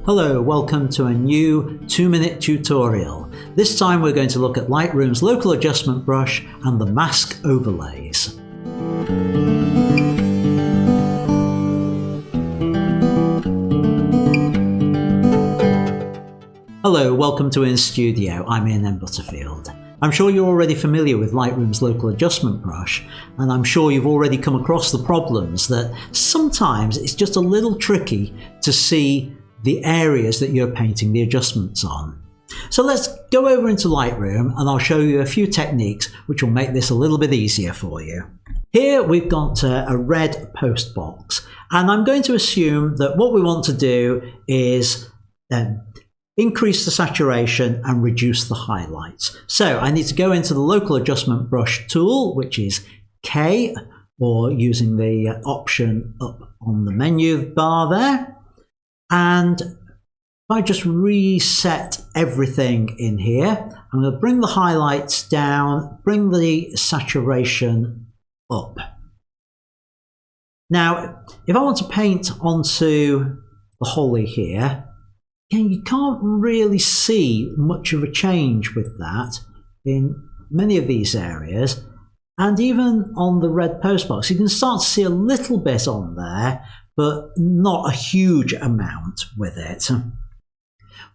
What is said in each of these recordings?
Hello, welcome to a new 2-minute tutorial. This time we're going to look at Lightroom's local adjustment brush and the mask overlays. Hello, welcome to iansstudio. I'm Ian Butterfield. I'm sure you're already familiar with Lightroom's local adjustment brush, and I'm sure you've already come across the problems that sometimes it's just a little tricky to see the areas that you're painting the adjustments on. So let's go over into Lightroom and I'll show you a few techniques which will make this a little bit easier for you. Here we've got a red post box, and I'm going to assume that what we want to do is increase the saturation and reduce the highlights. So I need to go into the local adjustment brush tool, which is K, or using the option up on the menu bar there. And if I just reset everything in here, I'm going to bring the highlights down, bring the saturation up. Now, if I want to paint onto the holly here, you can't really see much of a change with that in many of these areas. And even on the red post box, you can start to see a little bit on there, but not a huge amount with it.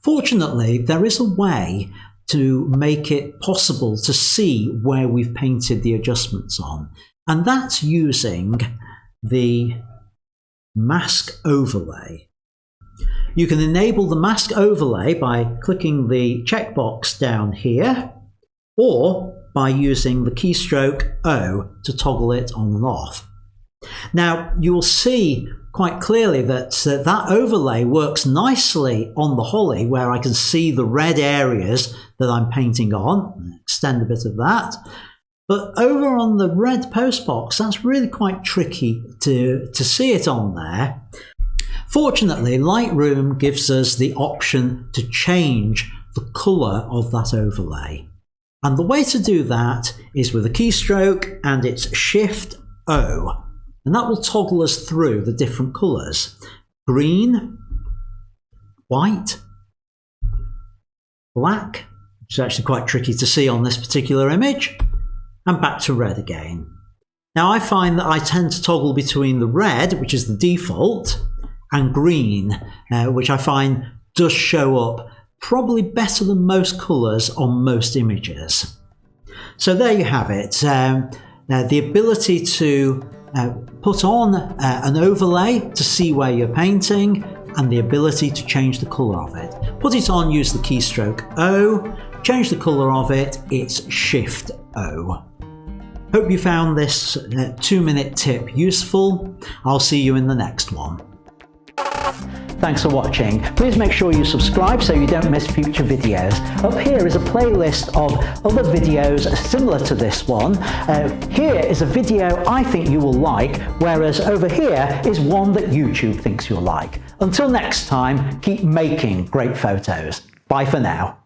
Fortunately, there is a way to make it possible to see where we've painted the adjustments on, and that's using the mask overlay. You can enable the mask overlay by clicking the checkbox down here, or by using the keystroke O to toggle it on and off. Now, you will see quite clearly that that overlay works nicely on the holly, where I can see the red areas that I'm painting on. Extend a bit of that. But over on the red post box, that's really quite tricky to see it on there. Fortunately, Lightroom gives us the option to change the colour of that overlay. And the way to do that is with a keystroke, and it's Shift O. And that will toggle us through the different colours. Green, white, black, which is actually quite tricky to see on this particular image, and back to red again. Now I find that I tend to toggle between the red, which is the default, and green, which I find does show up probably better than most colours on most images. So there you have it, the ability to put on an overlay to see where you're painting, and the ability to change the colour of it. Put it on, use the keystroke O, change the colour of it, it's Shift O. Hope you found this 2-minute tip useful. I'll see you in the next one. Thanks for watching. Please make sure you subscribe so you don't miss future videos. Up here is a playlist of other videos similar to this one. Here is a video I think you will like, whereas over here is one that YouTube thinks you'll like. Until next time, keep making great photos. Bye for now.